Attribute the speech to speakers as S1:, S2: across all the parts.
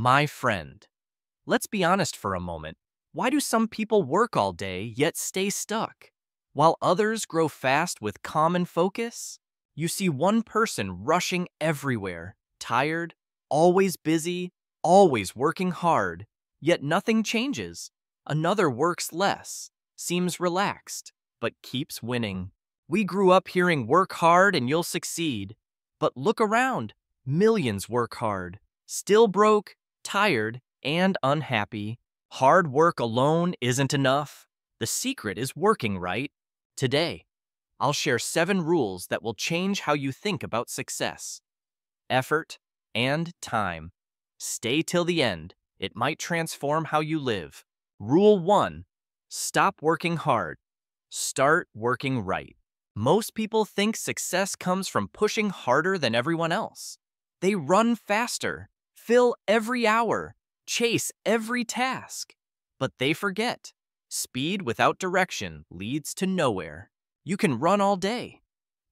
S1: My friend, let's be honest for a moment. Why do some people work all day yet stay stuck, while others grow fast with calm and focus? You see one person rushing everywhere, tired, always busy, always working hard, yet nothing changes. Another works less, seems relaxed, but keeps winning. We grew up hearing work hard and you'll succeed. But look around, millions work hard, still broke, tired, and unhappy. Hard work alone isn't enough. The secret is working right. Today, I'll share 7 rules that will change how you think about success, effort, and time. Stay till the end. It might transform how you live. Rule 1. Stop working hard. Start working right. Most people think success comes from pushing harder than everyone else. They run faster, fill every hour, chase every task. But they forget. Speed without direction leads to nowhere. You can run all day,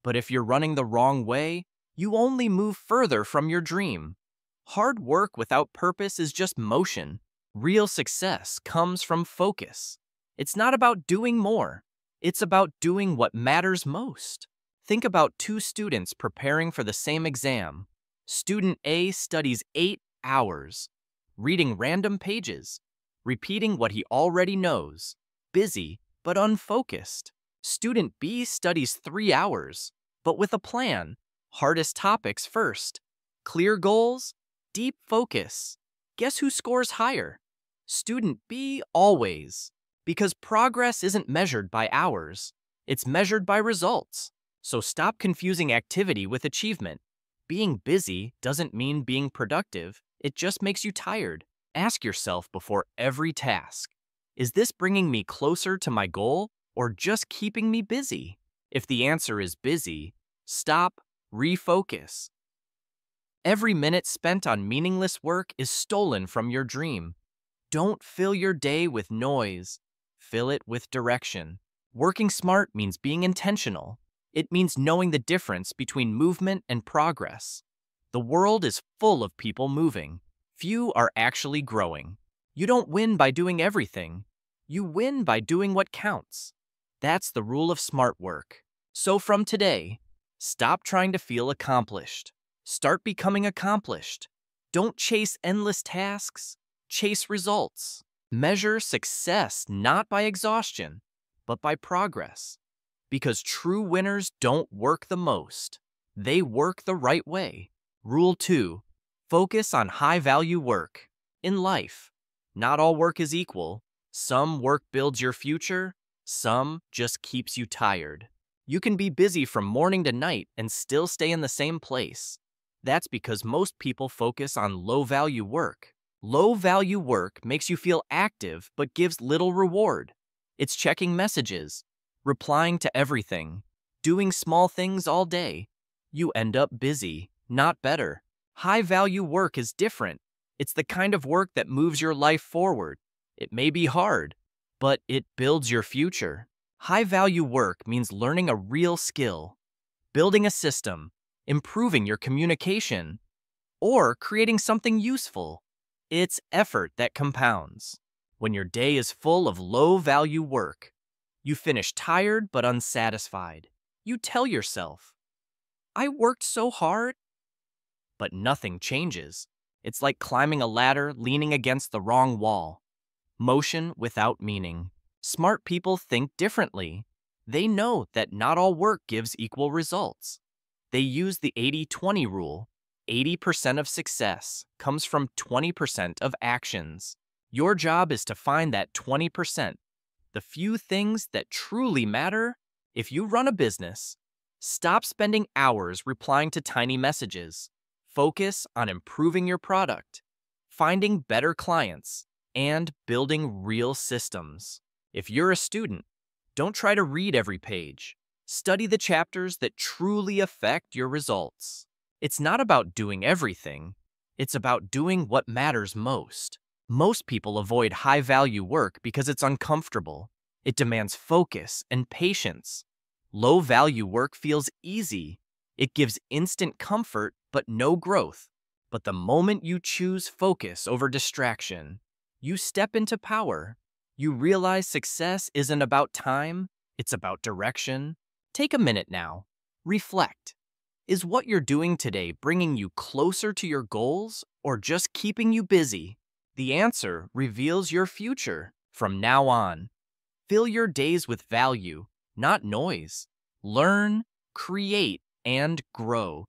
S1: but if you're running the wrong way, you only move further from your dream. Hard work without purpose is just motion. Real success comes from focus. It's not about doing more. It's about doing what matters most. Think about 2 students preparing for the same exam. Student A studies 8 hours, reading random pages, repeating what he already knows, busy but unfocused. Student B studies 3 hours, but with a plan. Hardest topics first. Clear goals, deep focus. Guess who scores higher? Student B always. Because progress isn't measured by hours, it's measured by results. So stop confusing activity with achievement. Being busy doesn't mean being productive, it just makes you tired. Ask yourself before every task, is this bringing me closer to my goal or just keeping me busy? If the answer is busy, stop, refocus. Every minute spent on meaningless work is stolen from your dream. Don't fill your day with noise. Fill it with direction. Working smart means being intentional. It means knowing the difference between movement and progress. The world is full of people moving. Few are actually growing. You don't win by doing everything. You win by doing what counts. That's the rule of smart work. So from today, stop trying to feel accomplished. Start becoming accomplished. Don't chase endless tasks. Chase results. Measure success not by exhaustion, but by progress. Because true winners don't work the most. They work the right way. Rule 2. Focus on high-value work. In life, not all work is equal. Some work builds your future, some just keeps you tired. You can be busy from morning to night and still stay in the same place. That's because most people focus on low-value work. Low-value work makes you feel active but gives little reward. It's checking messages, replying to everything, doing small things all day. You end up busy, not better. High-value work is different. It's the kind of work that moves your life forward. It may be hard, but it builds your future. High-value work means learning a real skill, building a system, improving your communication, or creating something useful. It's effort that compounds. When your day is full of low-value work, you finish tired but unsatisfied. You tell yourself, I worked so hard, but nothing changes. It's like climbing a ladder leaning against the wrong wall. Motion without meaning. Smart people think differently. They know that not all work gives equal results. They use the 80-20 rule. 80% of success comes from 20% of actions. Your job is to find that 20%, the few things that truly matter. If you run a business, stop spending hours replying to tiny messages. Focus on improving your product, finding better clients, and building real systems. If you're a student, don't try to read every page. Study the chapters that truly affect your results. It's not about doing everything. It's about doing what matters most. Most people avoid high-value work because it's uncomfortable. It demands focus and patience. Low-value work feels easy. It gives instant comfort but no growth. But the moment you choose focus over distraction, you step into power. You realize success isn't about time, it's about direction. Take a minute now. Reflect. Is what you're doing today bringing you closer to your goals or just keeping you busy? The answer reveals your future. From now on, fill your days with value, not noise. Learn, create, and grow.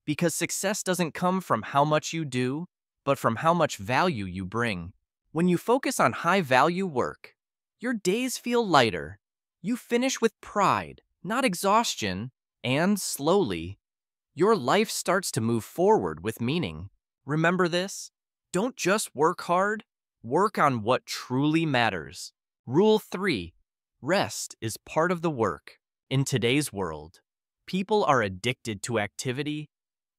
S1: Because success doesn't come from how much you do, but from how much value you bring. When you focus on high-value work, your days feel lighter. You finish with pride, not exhaustion, and slowly, your life starts to move forward with meaning. Remember this? Don't just work hard, work on what truly matters. Rule 3. Rest is part of the work. In today's world, people are addicted to activity.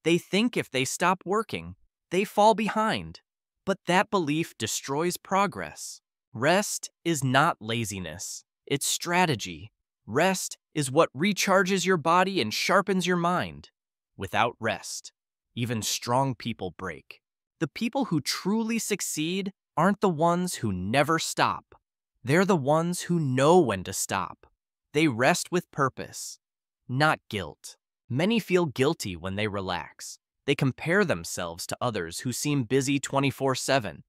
S1: They think if they stop working, they fall behind. But that belief destroys progress. Rest is not laziness, it's strategy. Rest is what recharges your body and sharpens your mind. Without rest, even strong people break. The people who truly succeed aren't the ones who never stop. They're the ones who know when to stop. They rest with purpose, not guilt. Many feel guilty when they relax. They compare themselves to others who seem busy 24/7.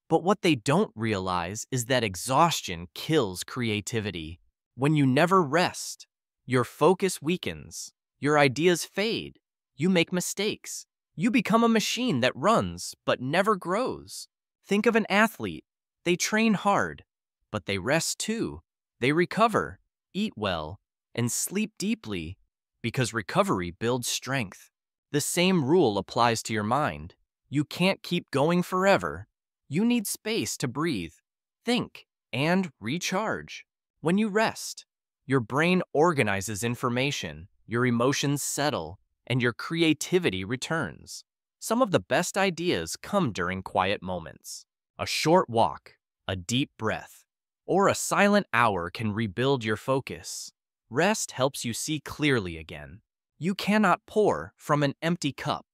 S1: But what they don't realize is that exhaustion kills creativity. When you never rest, your focus weakens, your ideas fade, you make mistakes. You become a machine that runs but never grows. Think of an athlete. They train hard, but they rest too. They recover, eat well, and sleep deeply because recovery builds strength. The same rule applies to your mind. You can't keep going forever. You need space to breathe, think, and recharge. When you rest, your brain organizes information, your emotions settle, and your creativity returns. Some of the best ideas come during quiet moments. A short walk, a deep breath, or a silent hour can rebuild your focus. Rest helps you see clearly again. You cannot pour from an empty cup.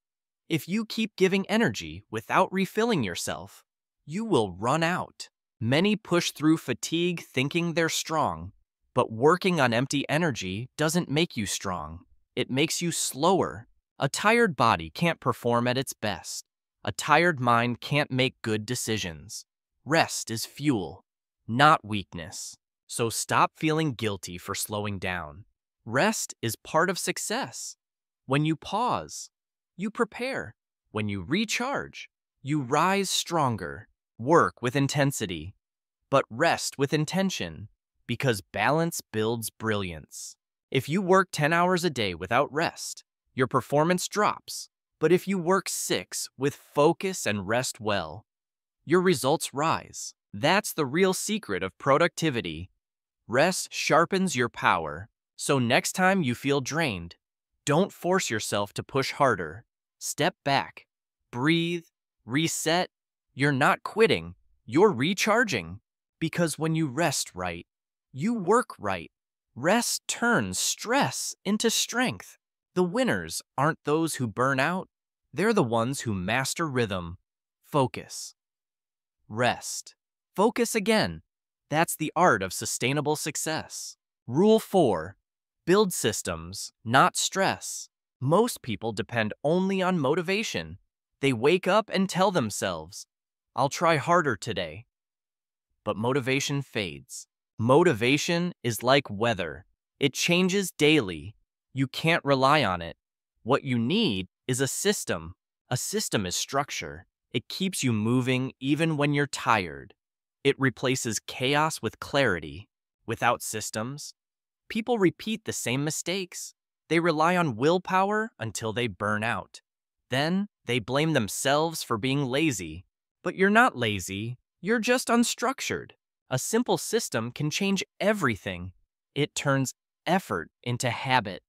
S1: If you keep giving energy without refilling yourself, you will run out. Many push through fatigue thinking they're strong, but working on empty energy doesn't make you strong. It makes you slower. A tired body can't perform at its best. A tired mind can't make good decisions. Rest is fuel, not weakness. So stop feeling guilty for slowing down. Rest is part of success. When you pause, you prepare. When you recharge, you rise stronger. Work with intensity, but rest with intention, because balance builds brilliance. If you work 10 hours a day without rest, your performance drops. But if you work 6 with focus and rest well, your results rise. That's the real secret of productivity. Rest sharpens your power. So next time you feel drained, don't force yourself to push harder. Step back, breathe, reset. You're not quitting, you're recharging. Because when you rest right, you work right. Rest turns stress into strength. The winners aren't those who burn out, they're the ones who master rhythm. Focus. Rest. Focus again. That's the art of sustainable success. Rule 4. Build systems, not stress. Most people depend only on motivation. They wake up and tell themselves, I'll try harder today. But motivation fades. Motivation is like weather. It changes daily. You can't rely on it. What you need is a system. A system is structure. It keeps you moving even when you're tired. It replaces chaos with clarity. Without systems, people repeat the same mistakes. They rely on willpower until they burn out. Then they blame themselves for being lazy. But you're not lazy, you're just unstructured. A simple system can change everything. It turns effort into habit.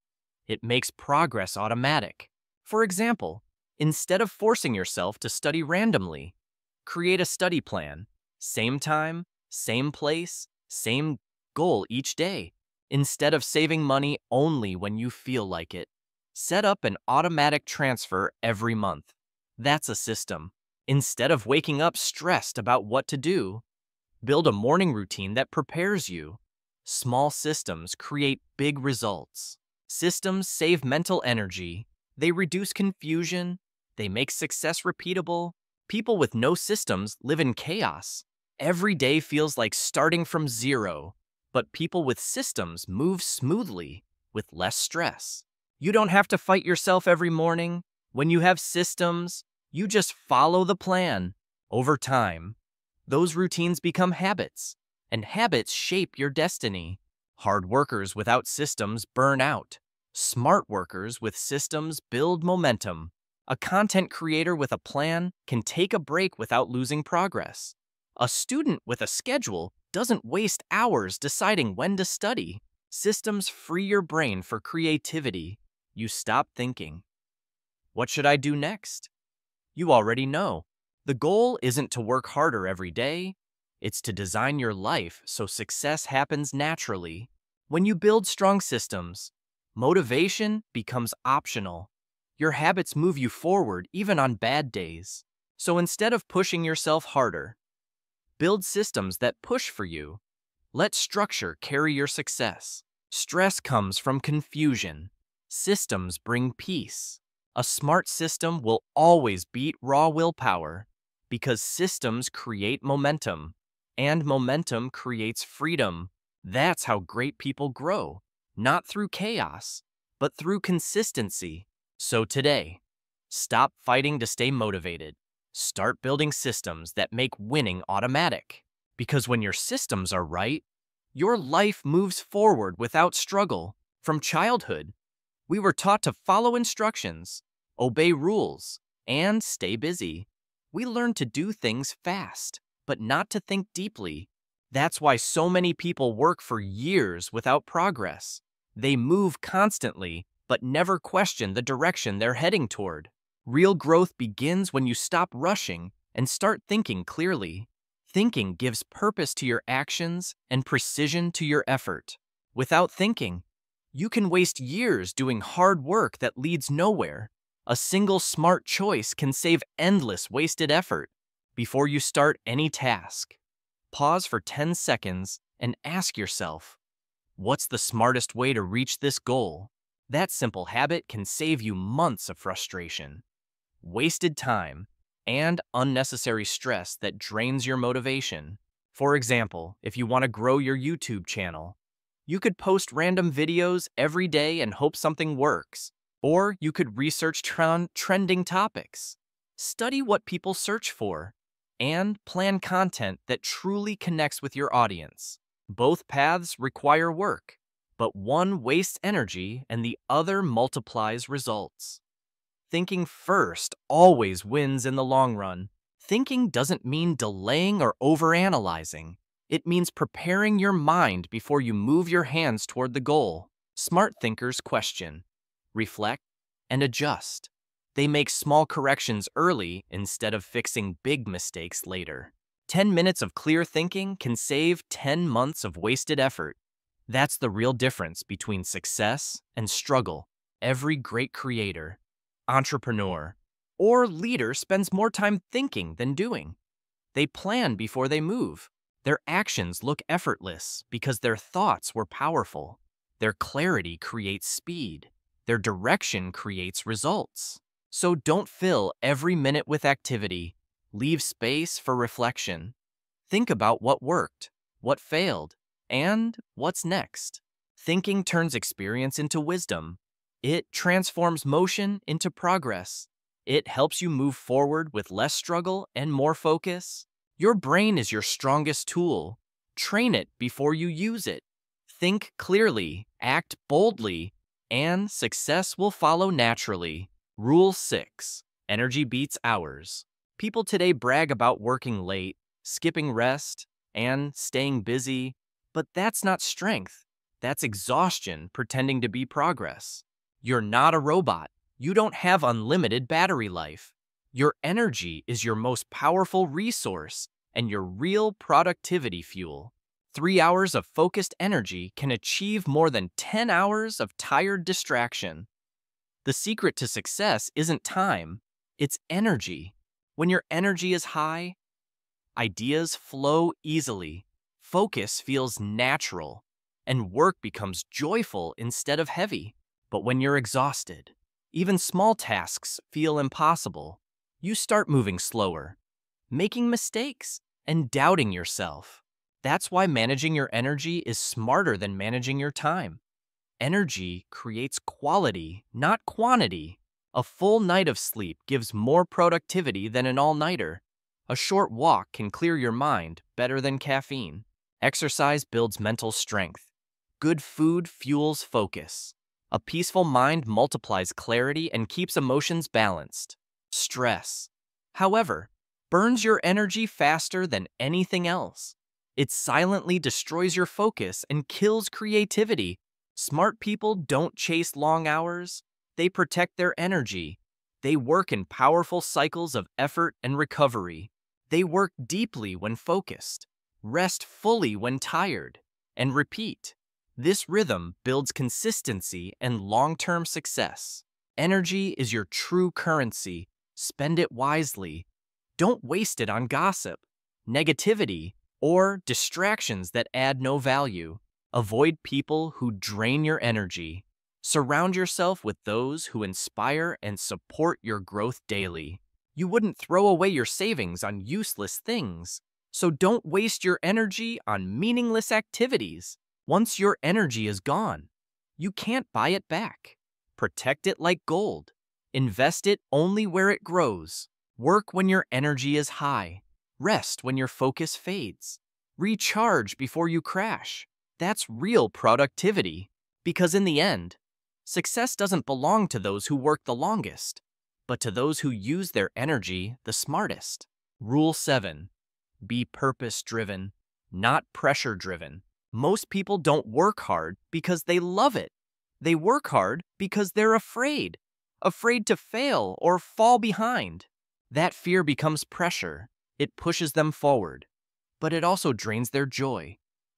S1: It makes progress automatic. For example, instead of forcing yourself to study randomly, create a study plan. Same time, same place, same goal each day. Instead of saving money only when you feel like it, set up an automatic transfer every month. That's a system. Instead of waking up stressed about what to do, build a morning routine that prepares you. Small systems create big results. Systems save mental energy. They reduce confusion. They make success repeatable. People with no systems live in chaos. Every day feels like starting from zero, but people with systems move smoothly with less stress. You don't have to fight yourself every morning. When you have systems, you just follow the plan. Over time, those routines become habits, and habits shape your destiny. Hard workers without systems burn out. Smart workers with systems build momentum. A content creator with a plan can take a break without losing progress. A student with a schedule doesn't waste hours deciding when to study. Systems free your brain for creativity. You stop thinking, "What should I do next?" You already know. The goal isn't to work harder every day. It's to design your life so success happens naturally. When you build strong systems, motivation becomes optional. Your habits move you forward even on bad days. So instead of pushing yourself harder, build systems that push for you. Let structure carry your success. Stress comes from confusion. Systems bring peace. A smart system will always beat raw willpower because systems create momentum, and momentum creates freedom. That's how great people grow, not through chaos, but through consistency. So today, stop fighting to stay motivated. Start building systems that make winning automatic. Because when your systems are right, your life moves forward without struggle. From childhood, we were taught to follow instructions, obey rules, and stay busy. We learned to do things fast, but not to think deeply. That's why so many people work for years without progress. They move constantly, but never question the direction they're heading toward. Real growth begins when you stop rushing and start thinking clearly. Thinking gives purpose to your actions and precision to your effort. Without thinking, you can waste years doing hard work that leads nowhere. A single smart choice can save endless wasted effort. Before you start any task, pause for 10 seconds and ask yourself, what's the smartest way to reach this goal? That simple habit can save you months of frustration, wasted time, and unnecessary stress that drains your motivation. For example, if you want to grow your YouTube channel, you could post random videos every day and hope something works. Or you could research trending topics, study what people search for, and plan content that truly connects with your audience. Both paths require work, but one wastes energy and the other multiplies results. Thinking first always wins in the long run. Thinking doesn't mean delaying or overanalyzing. It means preparing your mind before you move your hands toward the goal. Smart thinkers question, reflect, and adjust. They make small corrections early instead of fixing big mistakes later. 10 minutes of clear thinking can save 10 months of wasted effort. That's the real difference between success and struggle. Every great creator, entrepreneur, or leader spends more time thinking than doing. They plan before they move. Their actions look effortless because their thoughts were powerful. Their clarity creates speed. Their direction creates results. So don't fill every minute with activity. Leave space for reflection. Think about what worked, what failed, and what's next. Thinking turns experience into wisdom. It transforms motion into progress. It helps you move forward with less struggle and more focus. Your brain is your strongest tool. Train it before you use it. Think clearly, act boldly, and success will follow naturally. Rule 6. Energy beats hours. People today brag about working late, skipping rest, and staying busy, but that's not strength. That's exhaustion pretending to be progress. You're not a robot. You don't have unlimited battery life. Your energy is your most powerful resource and your real productivity fuel. 3 hours of focused energy can achieve more than 10 hours of tired distraction. The secret to success isn't time, It's energy. When your energy is high, ideas flow easily, focus feels natural, and work becomes joyful instead of heavy. But when you're exhausted, even small tasks feel impossible. You start moving slower, making mistakes, and doubting yourself. That's why managing your energy is smarter than managing your time. Energy creates quality, not quantity. A full night of sleep gives more productivity than an all-nighter. A short walk can clear your mind better than caffeine. Exercise builds mental strength. Good food fuels focus. A peaceful mind multiplies clarity and keeps emotions balanced. Stress, however, burns your energy faster than anything else. It silently destroys your focus and kills creativity. Smart people don't chase long hours, they protect their energy. They work in powerful cycles of effort and recovery. They work deeply when focused, rest fully when tired, and repeat. This rhythm builds consistency and long-term success. Energy is your true currency. Spend it wisely. Don't waste it on gossip, negativity, or distractions that add no value. Avoid people who drain your energy. Surround yourself with those who inspire and support your growth daily. You wouldn't throw away your savings on useless things, so don't waste your energy on meaningless activities. Once your energy is gone, you can't buy it back. Protect it like gold. Invest it only where it grows. Work when your energy is high. Rest when your focus fades. Recharge before you crash. That's real productivity. Because in the end, success doesn't belong to those who work the longest, but to those who use their energy the smartest. Rule 7. Be purpose-driven, not pressure-driven. Most people don't work hard because they love it. They work hard because they're afraid to fail or fall behind. That fear becomes pressure. It pushes them forward, but it also drains their joy,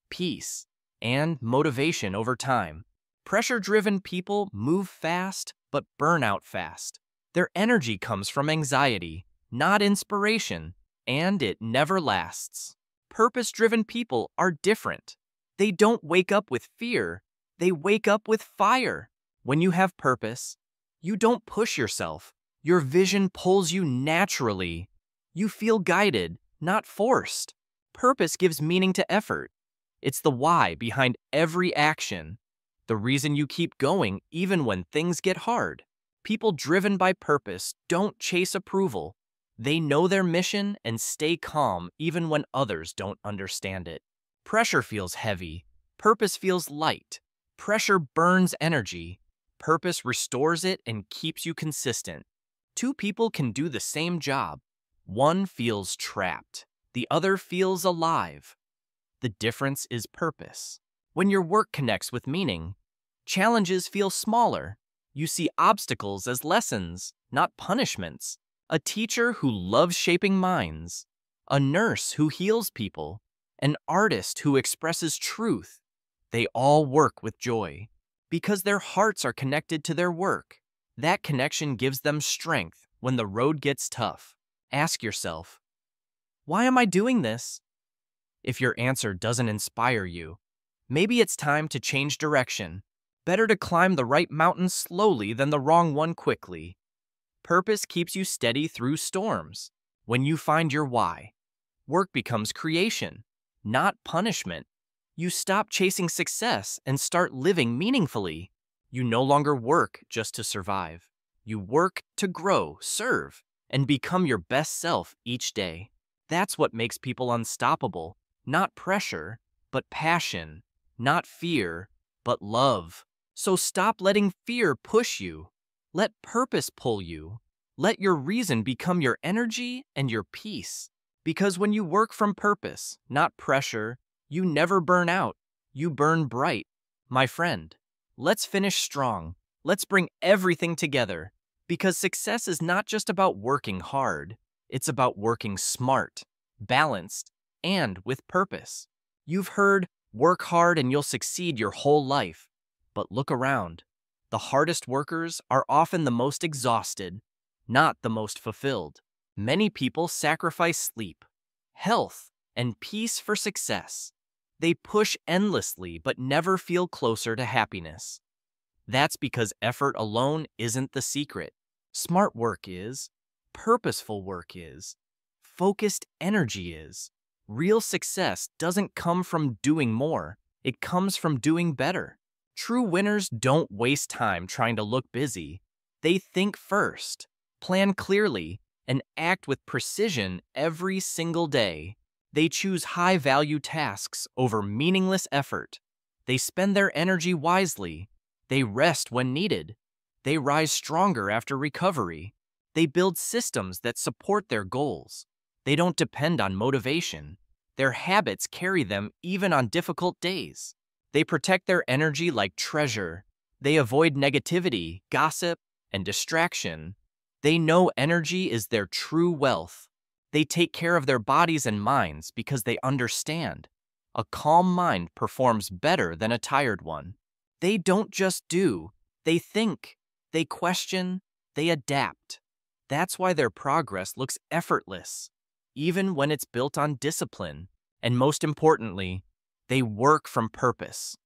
S1: peace, and motivation over time. Pressure-driven people move fast but burn out fast. Their energy comes from anxiety, not inspiration, and it never lasts. Purpose-driven people are different. They don't wake up with fear, they wake up with fire. When you have purpose, you don't push yourself. Your vision pulls you naturally. You feel guided, not forced. Purpose gives meaning to effort. It's the why behind every action. The reason you keep going even when things get hard. People driven by purpose don't chase approval. They know their mission and stay calm even when others don't understand it. Pressure feels heavy. Purpose feels light. Pressure burns energy. Purpose restores it and keeps you consistent. Two people can do the same job. One feels trapped. The other feels alive. The difference is purpose. When your work connects with meaning, challenges feel smaller. You see obstacles as lessons, not punishments. A teacher who loves shaping minds. A nurse who heals people. An artist who expresses truth. They all work with joy because their hearts are connected to their work. That connection gives them strength when the road gets tough. Ask yourself, why am I doing this? If your answer doesn't inspire you, maybe it's time to change direction. Better to climb the right mountain slowly than the wrong one quickly. Purpose keeps you steady through storms. When you find your why, work becomes creation, not punishment. You stop chasing success and start living meaningfully. You no longer work just to survive. You work to grow, serve, and become your best self each day. That's what makes people unstoppable. Not pressure, but passion. Not fear, but love. So stop letting fear push you. Let purpose pull you. Let your reason become your energy and your peace. Because when you work from purpose, not pressure, you never burn out. You burn bright. My friend, let's finish strong. Let's bring everything together. Because success is not just about working hard. It's about working smart, balanced, and with purpose. You've heard, work hard and you'll succeed your whole life. But look around. The hardest workers are often the most exhausted. not the most fulfilled. Many people sacrifice sleep, health, and peace for success. They push endlessly but never feel closer to happiness. That's because effort alone isn't the secret. Smart work is, purposeful work is, focused energy is. Real success doesn't come from doing more, it comes from doing better. True winners don't waste time trying to look busy. They think first, plan clearly, and act with precision every single day. They choose high-value tasks over meaningless effort. They spend their energy wisely. They rest when needed. They rise stronger after recovery. They build systems that support their goals. They don't depend on motivation. Their habits carry them even on difficult days. They protect their energy like treasure. They avoid negativity, gossip, and distraction. They know energy is their true wealth. They take care of their bodies and minds because they understand. A calm mind performs better than a tired one. They don't just do, they think, they question, they adapt. That's why their progress looks effortless, even when it's built on discipline. And most importantly, they work from purpose,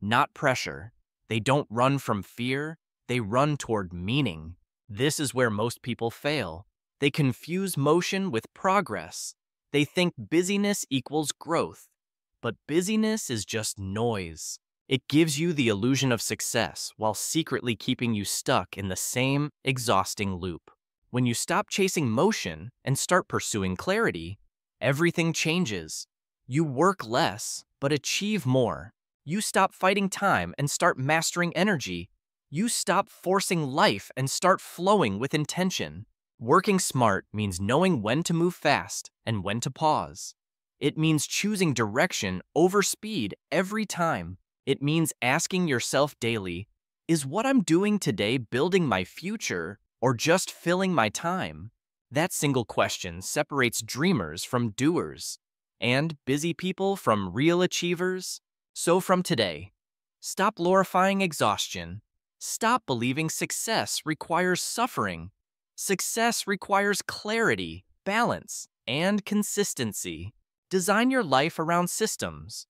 S1: not pressure. They don't run from fear, they run toward meaning. This is where most people fail. They confuse motion with progress. They think busyness equals growth, but busyness is just noise. It gives you the illusion of success while secretly keeping you stuck in the same exhausting loop. When you stop chasing motion and start pursuing clarity, everything changes. You work less, but achieve more. You stop fighting time and start mastering energy. You stop forcing life and start flowing with intention. Working smart means knowing when to move fast and when to pause. It means choosing direction over speed every time. It means asking yourself daily, is what I'm doing today building my future or just filling my time? That single question separates dreamers from doers and busy people from real achievers. So from today, stop glorifying exhaustion. Stop believing success requires suffering. Success requires clarity, balance, and consistency. Design your life around systems,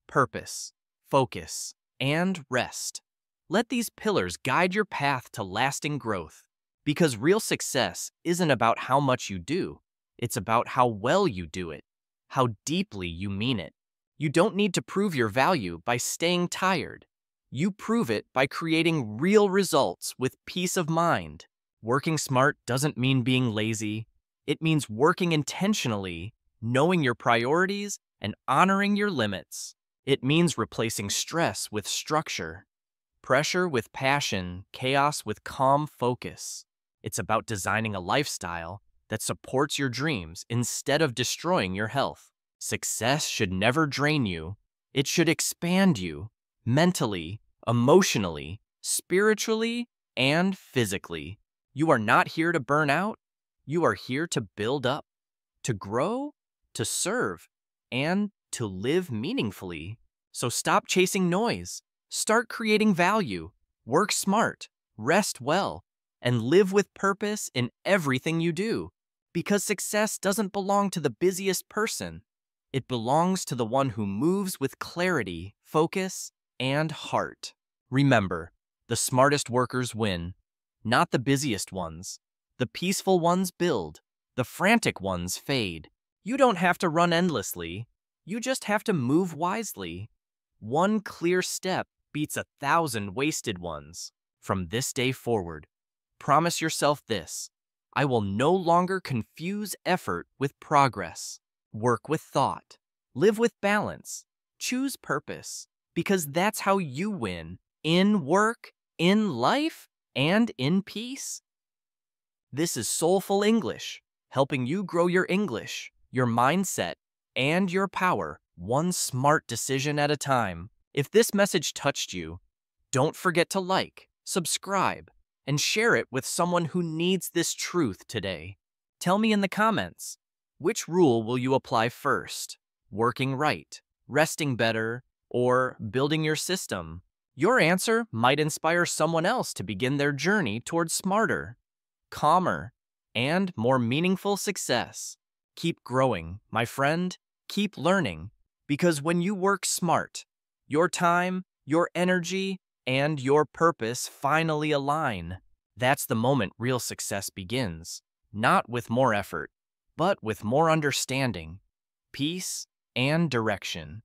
S1: purpose, focus, and rest. Let these pillars guide your path to lasting growth. Because real success isn't about how much you do, it's about how well you do it, how deeply you mean it. You don't need to prove your value by staying tired. You prove it by creating real results with peace of mind. Working smart doesn't mean being lazy. It means working intentionally, knowing your priorities, and honoring your limits. It means replacing stress with structure, pressure with passion, chaos with calm focus. It's about designing a lifestyle that supports your dreams instead of destroying your health. Success should never drain you. It should expand you mentally, emotionally, spiritually, and physically. You are not here to burn out. You are here to build up, to grow, to serve, and to live meaningfully. So stop chasing noise. Start creating value. Work smart, rest well, and live with purpose in everything you do. Because success doesn't belong to the busiest person. It belongs to the one who moves with clarity, focus, and heart. Remember, the smartest workers win, not the busiest ones. The peaceful ones build, the frantic ones fade. You don't have to run endlessly. You just have to move wisely. One clear step beats 1,000 wasted ones. From this day forward, promise yourself this: I will no longer confuse effort with progress. Work with thought. Live with balance. Choose purpose. Because that's how you win in work, in life, and in peace. This is Soulful English, helping you grow your English, your mindset, and your power, one smart decision at a time. If this message touched you, don't forget to like, subscribe, and share it with someone who needs this truth today. Tell me in the comments, which rule will you apply first? Working right, resting better, or building your system? Your answer might inspire someone else to begin their journey towards smarter, calmer, and more meaningful success. Keep growing, my friend. Keep learning. Because when you work smart, your time, your energy, and your purpose finally align. That's the moment real success begins. Not with more effort, but with more understanding, peace, and direction.